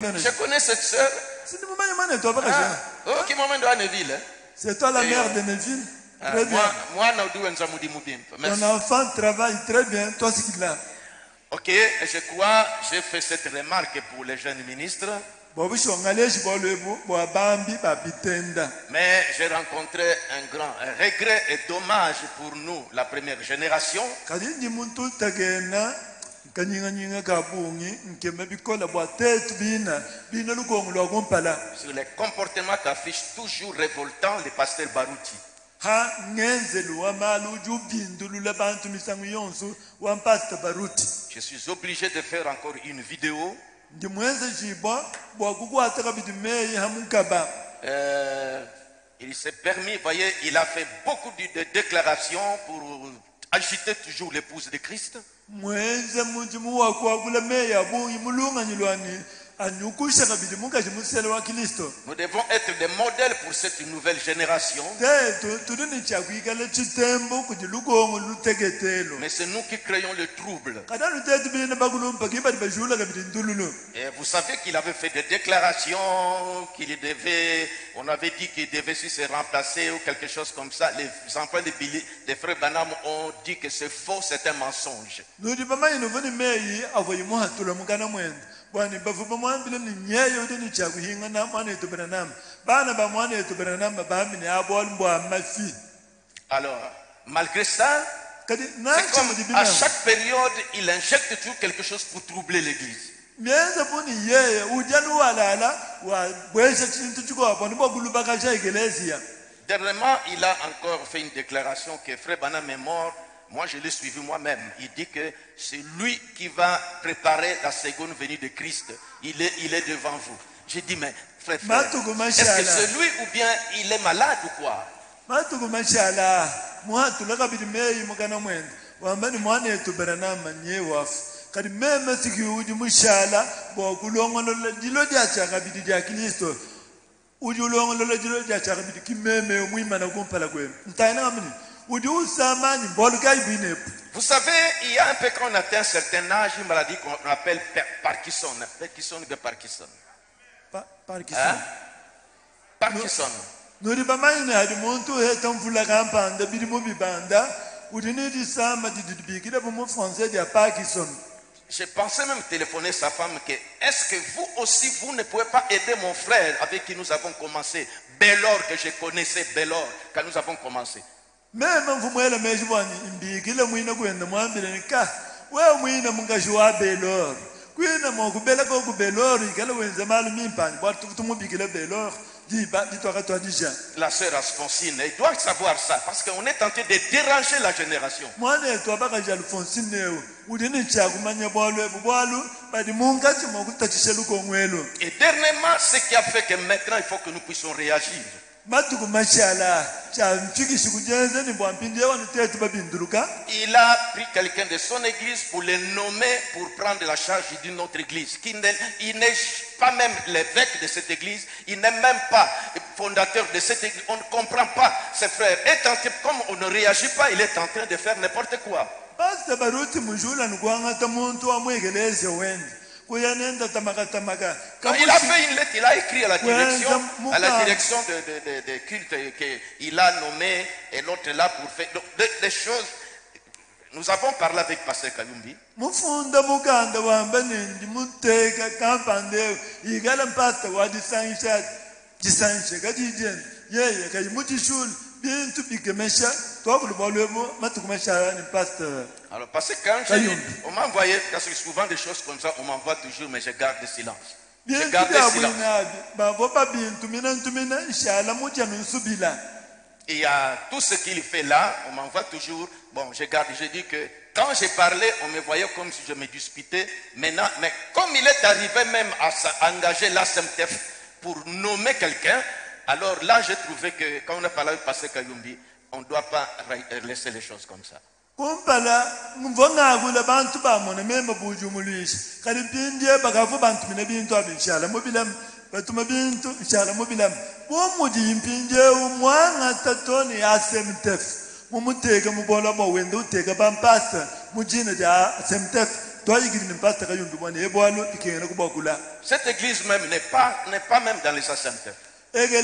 Je connais cette sœur. Oh, qui m'a de Neville. C'est toi la mère de Neville. Très bien. Ton enfant travaille très bien. Toi, c'est qui là. Ok, je crois, j'ai fait cette remarque pour les jeunes ministres. Mais j'ai rencontré un grand regret et dommage pour nous, la première génération. Sur les comportements qu'affiche toujours révoltant le pasteur Barouti. Je suis obligé de faire encore une vidéo. Il s'est permis, voyez, il a fait beaucoup de déclarations pour agiter toujours l'épouse de Christ. Nous devons être des modèles pour cette nouvelle génération. Mais c'est nous qui créons le trouble. Et vous savez qu'il avait fait des déclarations, on avait dit qu'il devait se remplacer ou quelque chose comme ça. Les enfants des frères Branham ont dit que c'est faux, c'est un mensonge. Alors, malgré ça, c'est comme à chaque période, il injecte toujours quelque chose pour troubler l'église. Dernièrement, il a encore fait une déclaration que Frère Branham est mort. Moi, je l'ai suivi moi-même. Il dit que c'est lui qui va préparer la seconde venue de Christ. Il est devant vous. J'ai dit, mais frère, est-ce que c'est lui ou bien il est malade ou quoi? Vous savez, il y a un peu quand on atteint un certain âge, une maladie qu'on appelle Parkinson. Parkinson. J'ai pensé même téléphoner sa femme que est-ce que vous aussi vous ne pouvez pas aider mon frère avec qui nous avons commencé, Bellor que je connaissais, Bellor quand nous avons commencé. La sœur Alphonsine, elle doit savoir ça parce qu'on est tenté de déranger la génération. Et dernièrement, ce qui a fait que maintenant il faut que nous puissions réagir. Il a pris quelqu'un de son église pour le nommer pour prendre la charge d'une autre église. Il n'est pas même l'évêque de cette église, il n'est même pas fondateur de cette église. On ne comprend pas ses frères. Comme on ne réagit pas, il est en train de faire n'importe quoi. Quand il a fait une lettre, il a écrit à la direction de culte qu'il a nommé et l'autre là pour faire des choses. Nous avons parlé avec Pasteur Kayumbi. Alors parce que quand on m'a envoyé, parce que souvent des choses comme ça, on m'envoie toujours, mais je garde le silence. Je garde le silence. Et il y a tout ce qu'il fait là, on m'envoie toujours. Bon, je garde, je dis que quand j'ai parlé, on me voyait comme si je me disputais. Maintenant, mais comme il est arrivé même à engager l'ASMTF pour nommer quelqu'un, alors là, j'ai trouvé que quand on a parlé avec Pasteur Kayumbi, on ne doit pas laisser les choses comme ça. Cette église même n'est pas même dans les assemblées. Il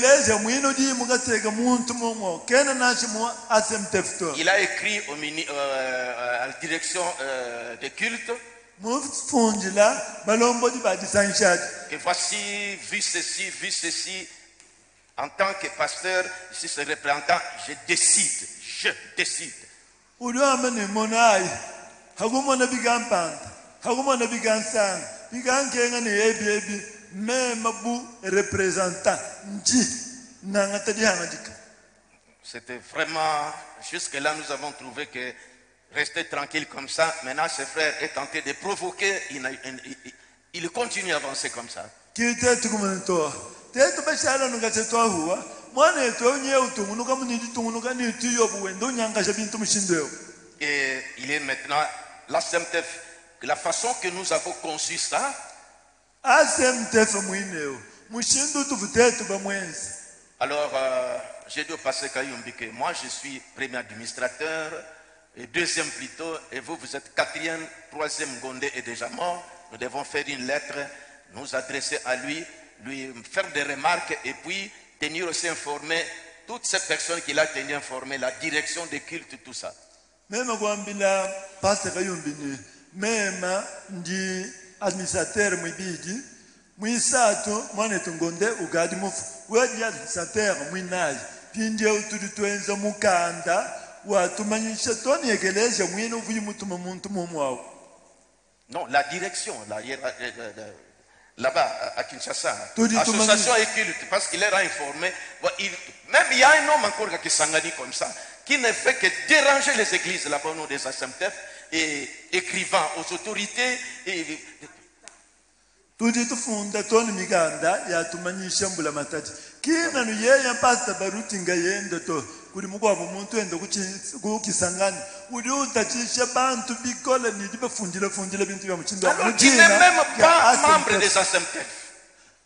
a écrit à la direction des cultes que voici, vu ceci, en tant que pasteur, ici ce représentant, je décide. C'était vraiment, jusque-là nous avons trouvé que rester tranquille comme ça, maintenant ce frère est tenté de provoquer, il continue à avancer comme ça. Et il est maintenant la SMTF, la façon que nous avons conçu ça. Alors, j'ai dit au pasteur Kayumbi que moi je suis premier administrateur, et deuxième plutôt, et vous êtes quatrième, troisième, Gondé est déjà mort. Nous devons faire une lettre, nous adresser à lui faire des remarques et puis tenir aussi informé toutes ces personnes qu'il a tenu informées, la direction des cultes, tout ça. Même pasteur Kayumbi, même ndi administrateur mwibidi, mwisato mwana tungonde ugadi mufu, wedi administrateur mwinaji, pinje utudutwenza mukanda, watumanyisha toni egeleza mwino vuyi mutuma muntu mumwao. Non, la direction, là-bas à Kinshasa, association et culte, parce qu'il est informé. Même il y a un homme encore qui s'engage comme ça, qui ne fait que déranger les églises là-bas au nom des SMTF et écrivant aux autorités. Tudi tufunda toni miganda ya tumanyisha mbula matati. Kina nuyeye mpasta baruti ngayenda to. Kuri mugwa bumuntu enda kukisangani. Uri utachisha bantu bikola nidibe fundile bintu bya muchindo. Alors tu n'es même pas membre des SMTF.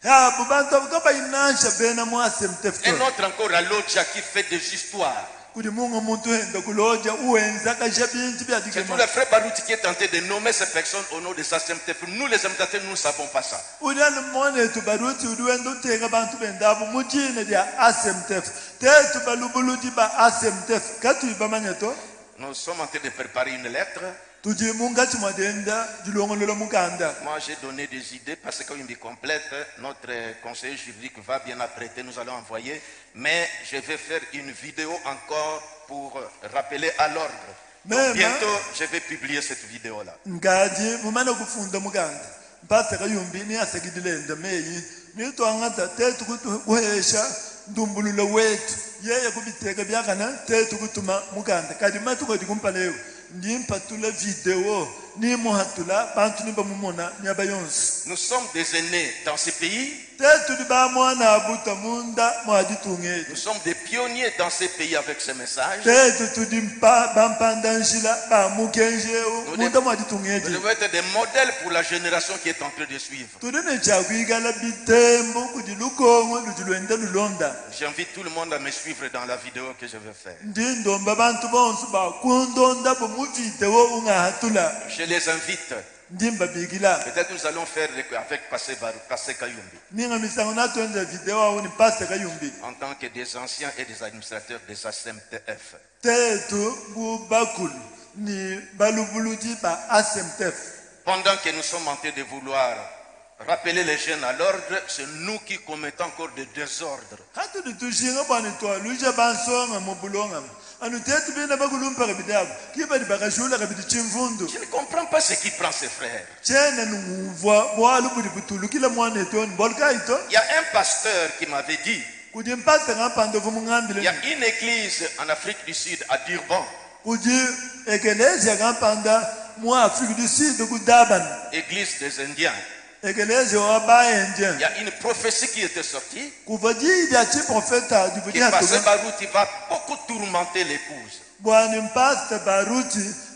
Ya bubantu kaba inansha bena mu SMTF. Un autre encore à l'Odja qui fait des histoires. C'est tout le frère Barouti qui est tenté de nommer ces personnes au nom de sa SMTF. Nous les SMTF, nous ne savons pas ça. Nous sommes en train de préparer une lettre. Moi j'ai donné des idées parce qu'une vie complète, notre conseiller juridique va bien apprêter, nous allons envoyer, mais je vais faire une vidéo encore pour rappeler à l'ordre. Bientôt je vais publier cette vidéo là. Nous sommes des aînés dans ce pays. Nous sommes des pionniers dans ce pays avec ce message. Nous devons être des modèles pour la génération qui est en train de suivre. J'invite tout le monde à me suivre dans la vidéo que je vais faire. Je les invite. Peut-être nous allons faire avec Pasteur Kayumbi. En tant que des anciens et des administrateurs des SMTF. Pendant que nous sommes en train de vouloir rappeler les jeunes à l'ordre, c'est nous qui commettons encore des désordres. Je ne comprends pas ce qui prend ses frères. Il y a un pasteur qui m'avait dit, il y a une église en Afrique du Sud, à Durban. Église des Indiens. Il y a une prophétie qui était sortie. Que Pasteur Barouti va beaucoup tourmenter l'épouse.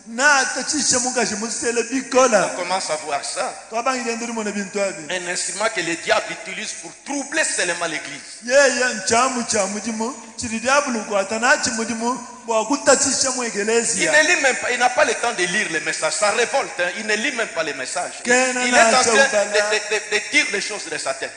na tachisha mungashi musele bikola On commence à voir ça. twabangile ndiri mona bintu abi Un instrument que le diable utilise pour troubler seulement l'église. yeye nchamu cha mudimu chiri diablo ko atanachi mudimu bwa kutachisha mu Il ekelezia ne lit même pas, il n'a pas le temps de lire les messages. Ça révolte, hein. Il ne lit même pas les messages. Il Kena est na en train chaubala. de dire les choses de sa tête.